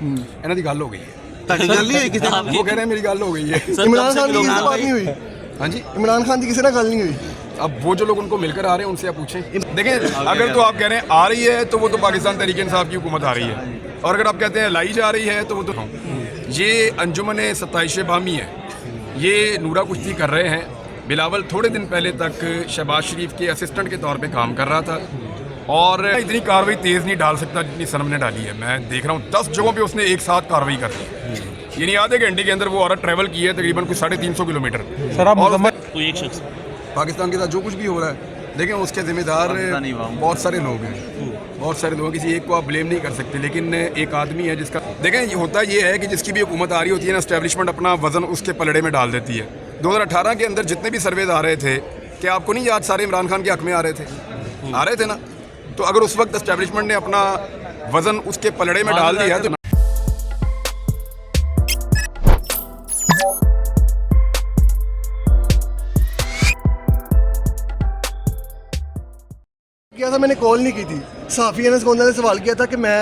इन्हां दी गल हो गई है। ਤੁਹਾਡੀ ਗੱਲ ਨਹੀਂ ਹੋਈ ਕਿਸੇ ਨਾਲ? वो कह रहे हैं मेरी गल हो गई है। इमरान खान की किसी से बात नहीं हुई? हाँ जी, इमरान खान की किसी से गल नहीं हुई? अब वो जो लोग उनको मिलकर आ रहे हैं उनसे आप पूछें। देखें, अगर तो आप कह रहे हैं आ रही है तो वो तो पाकिस्तान तहरीक इंसाफ की हुकूमत आ रही है, और अगर आप कहते हैं लाई जा रही है तो वो तो ये अंजुमन सताइश बामी है, ये नूरा कुश्ती कर रहे हैं। बिलावल थोड़े दिन पहले तक शहबाज शरीफ के असिस्टेंट के तौर पे काम कर रहा था, और इतनी कार्रवाई तेज़ नहीं डाल सकता जितनी सनम ने डाली है। मैं देख रहा हूँ 10 जगहों पे उसने एक साथ कार्रवाई कर दी है, यानी आधे घंटे के अंदर वो औरत ट्रैवल की है तकरीबन कुछ 350 किलोमीटर। और कोई एक शख्स पाकिस्तान के साथ जो कुछ भी हो रहा है, देखें उसके जिम्मेदार बहुत सारे लोग हैं, बहुत सारे लोग, किसी एक को आप ब्लेम नहीं कर सकते। लेकिन एक आदमी है जिसका, देखें होता ये है कि जिसकी भी हुकूमत आ रही होती है ना, एस्टेब्लिशमेंट अपना वजन उसके पलड़े में डाल देती है। 2018 के अंदर जितने भी सर्वेज आ रहे थे, क्या आपको नहीं याद, सारे इमरान खान के हक में आ रहे थे ना? तो अगर उस वक्त एस्टेब्लिशमेंट ने अपना वजन उसके पलड़े में डाल दिया तो किया था, मैंने कॉल नहीं की थी। सहाफ़ी अनस गोंदा ने सवाल किया था कि मैं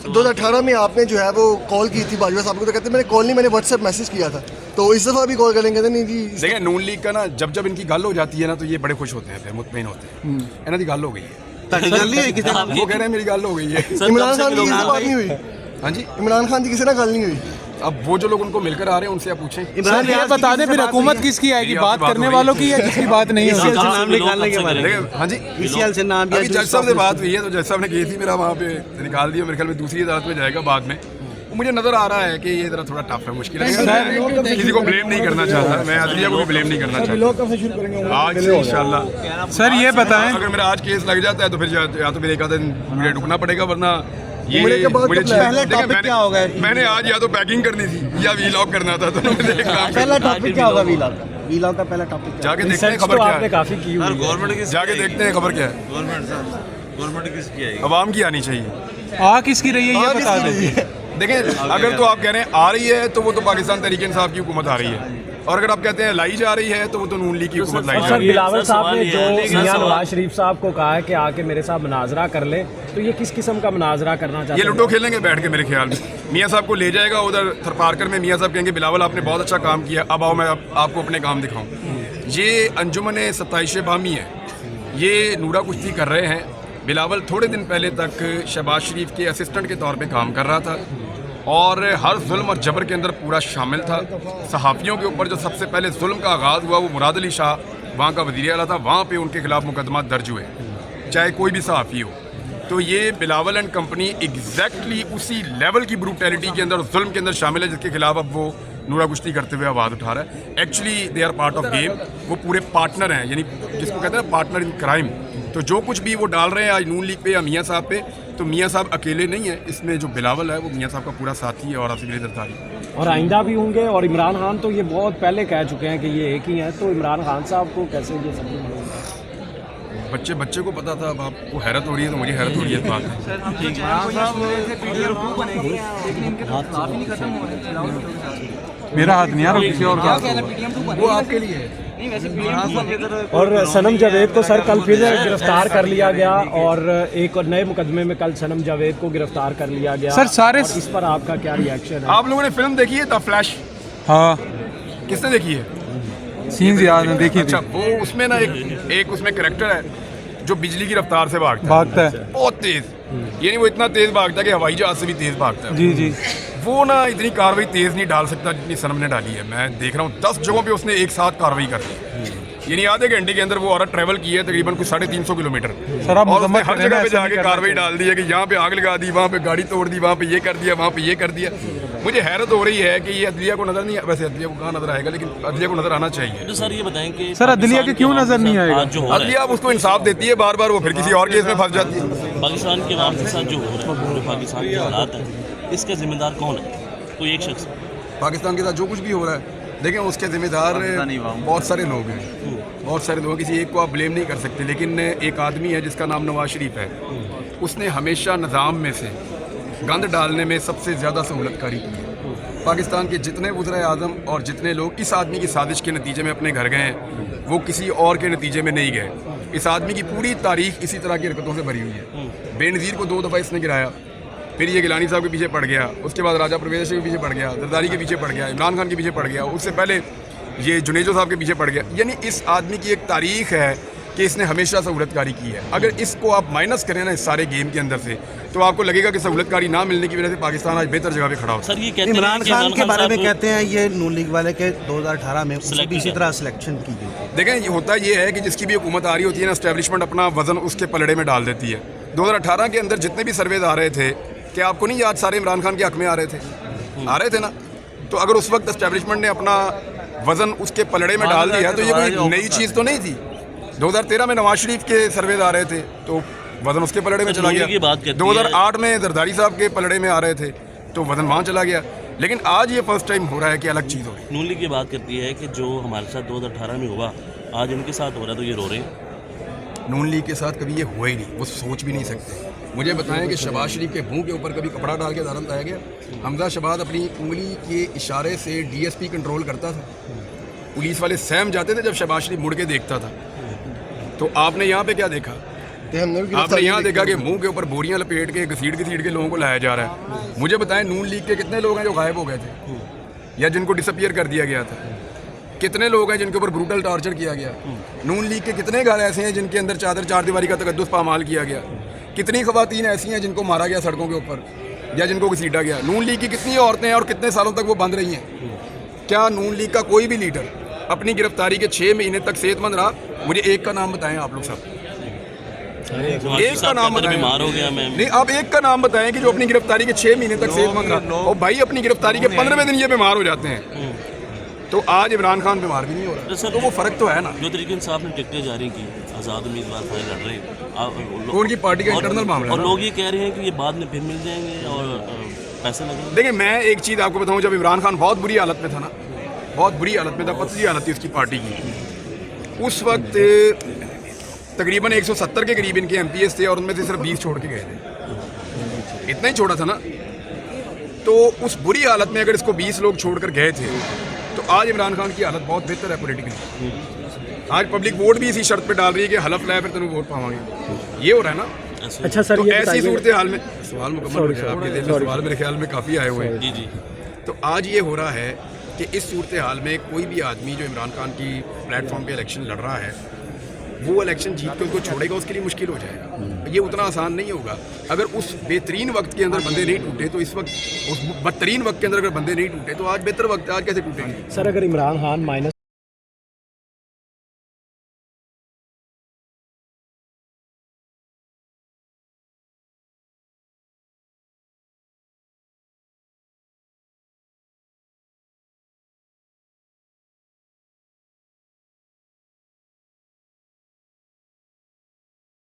2018 में आपने जो है वो कॉल की थी बाजवा साहब को, तो कहते मैंने कॉल नहीं, मैंने व्हाट्सएप मैसेज किया था। तो इस दफ़ा भी कॉल करेंगे तो नहीं जी। देखिए नून लीग का ना जब इनकी गल हो जाती है ना तो ये बड़े खुश होते हैं, मुतमईन होते हैं। इन्हां दी गल हो गई है। ਤੁਹਾਡੀ ਗੱਲ ਨਹੀਂ ਹੋਈ ਕਿਸੇ ਨਾਲ? वो कह रहे हैं मेरी गल हो गई है। इमरान खान की किसी से बात नहीं हुई? हाँ जी, इमरान खान की किसी से गल नहीं हुई? अब वो जो लोग उनको मिलकर आ रहे हैं उनसे आप पूछें। इमरान ये बता दें फिर हुकूमत किसकी आएगी, बात करने वालों की या जिसकी बात नहीं इसीएल होगी? से नाम निकालने के बारे में। देखिए, हाँ जी, इसीएल से नाम अभी जज साहब से बात हुई है, तो जज साहब ने कही थी मेरा वहाँ पे निकाल दिया, मेरे ख्याल में दूसरी अदालत में जाएगा बाद में। मुझे नजर आ रहा है कि ये जरा थोड़ा टफ है, मुश्किल है। मैं किसी को ब्लेम नहीं करना चाहता, मैं अदलिया को भी ब्लेम नहीं करना चाहता। आज से इंशाल्लाह सर ये बताएं, अगर मेरा आज केस लग जाता है तो फिर या तो फिर एक आधा दिन मुझे रुकना पड़ेगा, वरना ये उम्र के बाद मुझे तो पहले देखिए, टॉपिक क्या होगा? मैंने आज या तो पैकिंग करनी थी या वीलॉग करना था, तो मैंने एक काम पहला टॉपिक क्या होगा वीलॉग का? वीलॉग का पहला टॉपिक क्या? जाके देखते हैं खबर क्या है, काफी की हुई है। गवर्नमेंट की जाके देखते हैं खबर क्या है। गवर्नमेंट किसकी आएगी? अवाम की आनी चाहिए। आ किसकी रही है ये बता दें। देखें, अगर तो आप कह रहे हैं आ रही है तो वो तो पाकिस्तान तहरीक इंसाफ की हुकूमत आ रही है, और अगर आप कहते हैं लाई जा रही है तो वो तो नून लीग की हुकूमत लाई जा सर रही है। बिलावल साहब ने जो सर, मियां सवाल- नवाज शरीफ साहब को कहा है कि आके मेरे साथ मुनाजरा कर ले, तो ये किस किस्म का मुनाजरा करना चाहते ये हैं? लूडो खेलेंगे बैठ के मेरे ख्याल में। मियाँ साहब को ले जाएगा उधर थरपारकर में, मियाँ साहब कहेंगे बिलावल आपने बहुत अच्छा काम किया, अब आओ मैं आपको अपने काम दिखाऊं। ये अंजुमन सताइश बामी है, ये नूरा कुश्ती कर रहे हैं। बिलावल थोड़े दिन पहले तक शहबाज शरीफ के असिस्टेंट के तौर पे काम कर रहा था, और हर जुल्म और जबर के अंदर पूरा शामिल था। सहाफ़ियों के ऊपर जो सबसे पहले जुल्म का आगाज़ हुआ वो मुराद अली शाह वहाँ का वज़ीर आला था, वहाँ पे उनके खिलाफ मुकदमा दर्ज हुए, चाहे कोई भी सहाफ़ी हो। तो ये बिलावल एंड कंपनी एग्जैक्टली उसी लेवल की ब्रूटैलिटी के अंदर, जुल्म के अंदर शामिल है जिसके खिलाफ अब वो नूरा कुश्ती करते हुए आवाज़ उठा रहा है। Actually they are part of game, वो पूरे पार्टनर हैं, यानी जिसको कहते हैं पार्टनर इन क्राइम। तो जो कुछ भी वो डाल रहे हैं आज नून लीग पे या मियाँ साहब पे, तो मियाँ साहब अकेले नहीं है इसमें, जो बिलावल है वो मियाँ साहब का पूरा साथी है और आसिफ अली जरदारी। और आइंदा भी होंगे, और इमरान खान तो ये बहुत पहले कह चुके हैं कि ये एक ही हैं, तो इमरान खान साहब को कैसे ये सब बच्चे को पता था, अब आपको हैरत हो रही है तो मुझे हैरत हो रही है इस बात में। मेरा हाथ नहीं आ रहा, किसी और का। वो आपके लिए है। और सनम जावेद को सर कल फिर गिरफ्तार कर लिया गया, और एक और नए मुकदमे में कल सनम जावेद को गिरफ्तार कर लिया गया। सर, सारे- और इस पर आपका क्या रिएक्शन है? आप लोगों ने फिल्म देखी है द फ्लैश? हाँ, किसने देखी है? सीन्स याद है, देखी अच्छा, थी। वो उसमें ना एक उसमें कैरेक्टर है जो बिजली की रफ्तार से भागता है। बहुत तेज, यानी वो इतना तेज भागता है कि हवाई जहाज से भी तेज भागता है। जी जी। वो ना इतनी कार्रवाई तेज नहीं डाल सकता जितनी सनम ने डाली है। मैं देख रहा हूँ 10 जगहों पे उसने एक साथ कार्रवाई कर दी, यानी आधे घंटे के अंदर वो औरत ट्रैवल की है तकरीबन कुछ 350 किलोमीटर। सर, आप और उसने मजम्मत हर करें ना, जगह पे ऐसा नहीं जाके करना कार्रवाई डाल दी है कि यहाँ पे आग लगा दी, वहाँ पे गाड़ी तोड़ दी, वहाँ पे ये कर दिया, वहाँ पे ये कर दिया। मुझे हैरत हो रही है कि ये अदलिया को नजर नहीं, वैसे अदलिया को कहाँ नजर आएगा, लेकिन अदलिया को नजर आना चाहिए। तो सर ये बताएं कि सर, अदलिया के क्यों नजर नहीं आएगा? आज जो हो रहा है, अदलिया अब उसको इंसाफ देती है बार बार, वो फिर किसी और केस में फंस जाती है। पाकिस्तान के अवाम के साथ जो हो रहा है, जो पाकिस्तान के हालात हैं, इसका जिम्मेदार कौन है? कोई एक शख्स? पाकिस्तान के साथ जो कुछ भी हो रहा है, देखें उसके जिम्मेदार बहुत सारे लोग हैं, बहुत सारे लोग, किसी एक को आप ब्लेम नहीं कर सकते। लेकिन एक आदमी है जिसका नाम नवाज शरीफ है, उसने हमेशा निज़ाम में से गंद डालने में सबसे ज़्यादा सहूलतकारी की है। पाकिस्तान के जितने वज़ीर आज़म और जितने लोग इस आदमी की साजिश के नतीजे में अपने घर गए हैं, वो किसी और के नतीजे में नहीं गए। इस आदमी की पूरी तारीख इसी तरह की हरकतों से भरी हुई है। बेनज़ीर को 2 दफ़ा इसने गिराया, फिर ये गिलानी साहब के पीछे पड़ गया, उसके बाद राजा परवेज के पीछे पड़ गया, जरदारी के पीछे पड़ गया, इमरान खान के पीछे पड़ गया, उससे पहले ये जुनेजो साहब के पीछे पड़ गया। यानी इस आदमी की एक तारीख है कि इसने हमेशा सहूलतकारी की है। अगर इसको आप माइनस करें ना इस सारे गेम के अंदर से, तो आपको लगेगा कि सहूलतकारी ना मिलने की वजह से पाकिस्तान आज बेहतर जगह पे खड़ा हो। सर ये कहते हैं इमरान कि खान के बारे में साहब- कहते हैं ये नून लीग वाले के 2018 में उसे Select भी इसी किया। तरह सिलेक्शन की गई। देखें, ये होता ये है कि जिसकी भी हुकूमत आ रही होती है ना, एस्टेब्लिशमेंट अपना वजन उसके पलड़े में डाल देती है। 2018 के अंदर जितने भी सर्वेज आ रहे थे, क्या आपको नहीं याद, सारे इमरान खान के हक में आ रहे थे ना। तो अगर उस वक्त एस्टेब्लिशमेंट ने अपना वजन उसके पलड़े में डाल दिया तो ये कोई नई चीज़ तो नहीं थी। 2013 में नवाज शरीफ के सर्वेज आ रहे थे तो वजन उसके पलड़े में चला नून लीग की बात गया। करती है। 2008 में जरदारी साहब के पलड़े में आ रहे थे तो वजन वहाँ चला गया। लेकिन आज ये फर्स्ट टाइम हो रहा है कि अलग चीज़ हो रही है। नून लीग की बात करती है कि जो हमारे साथ 2018 में हुआ आज इनके साथ हो रहा है तो ये रो रहे हैं। नून लीग के साथ कभी ये हुआ ही नहीं, वो सोच भी नहीं सकते। मुझे बताएं कि शहबाज शरीफ के मुंह के ऊपर कभी कपड़ा डाल के दारन लाया गया? हमजा शहबाज अपनी उंगली के इशारे से डीएसपी कंट्रोल करता था। पुलिस वाले सहम जाते थे जब शहबाज शरीफ मुड़ के देखता था। तो आपने यहाँ पे क्या देखा? कि हमने भी आपने यहाँ देखा कि मुंह के ऊपर बोरियां लपेट के घसीट के लोगों को लाया जा रहा है। मुझे बताएं, नून लीग के कितने लोग हैं जो गायब हो गए थे या जिनको डिसअपियर कर दिया गया था? कितने लोग हैं जिनके ऊपर ब्रूटल टॉर्चर किया गया? नून लीग के कितने घर ऐसे हैं जिनके अंदर चादर चारदीवारी का तकद्दुस पामाल किया गया? कितनी खवातीन ऐसी हैं जिनको मारा गया सड़कों के ऊपर या जिनको घसीटा गया? नून लीग की कितनी औरतें हैं और कितने सालों तक वो बंद रही हैं? क्या नून लीग का कोई भी लीडर अपनी गिरफ्तारी के 6 महीने तक सेहतमंद रहा? मुझे एक का नाम बताएं आप लोग सब, एक का नाम बताएं। बीमार हो गया मैं। नहीं, आप एक का नाम बताएं कि जो अपनी गिरफ्तारी के 6 महीने तक सेहतमंद रहा। और भाई अपनी गिरफ्तारी के 15वें दिन ये बीमार हो जाते हैं। तो आज इमरान खान बीमार भी नहीं हो रहा, सर तो वो फर्क तो है ना। जो तरीके से आपने टिकटें जारी की, आज़ाद उम्मीदवार फाइल लड़ रहे हैं, वो उनकी पार्टी का और- इंटरनल मामला है और ना। लोग ये कह रहे हैं कि ये बाद में फिर मिल जाएंगे और पैसे लगेंगे। देखिए, मैं एक चीज़ आपको बताऊं, जब इमरान खान बहुत बुरी हालत में था ना, बहुत बुरी हालत में था, पतली हालत थी उसकी पार्टी की, उस वक्त तकरीबन 170 के करीब इनके एमपीएस थे और उनमें से सिर्फ 20 छोड़ के गए थे। इतना ही छोड़ा था ना। तो उस बुरी हालत में अगर इसको 20 लोग छोड़कर गए थे तो आज इमरान खान की हालत बहुत बेहतर है पॉलिटिकली। आज पब्लिक वोट भी इसी शर्त पे डाल रही है कि हलफ लाए फिर तुम्हें वोट पावांगे। ये हो रहा है ना। अच्छा सर, तो ये ऐसी बताइए- सूरत हाल में सवाल मुकम्मल हो गया आपके दिल में, सवाल मेरे ख्याल में काफ़ी आए हुए हैं। जी जी। तो आज ये हो रहा है कि इस सूरत हाल में कोई भी आदमी जो इमरान खान की प्लेटफॉर्म पे इलेक्शन लड़ रहा है, वो इलेक्शन जीत के उनको छोड़ेगा, उसके लिए मुश्किल हो जाएगा। ये उतना आसान नहीं होगा। अगर उस बेहतरीन वक्त के अंदर बंदे नहीं टूटे तो इस वक्त उस बदतरीन वक्त के अंदर अगर बंदे नहीं टूटे तो आज बेहतर वक्त है, आज कैसे टूटेंगे? सर अगर इमरान खान माइनस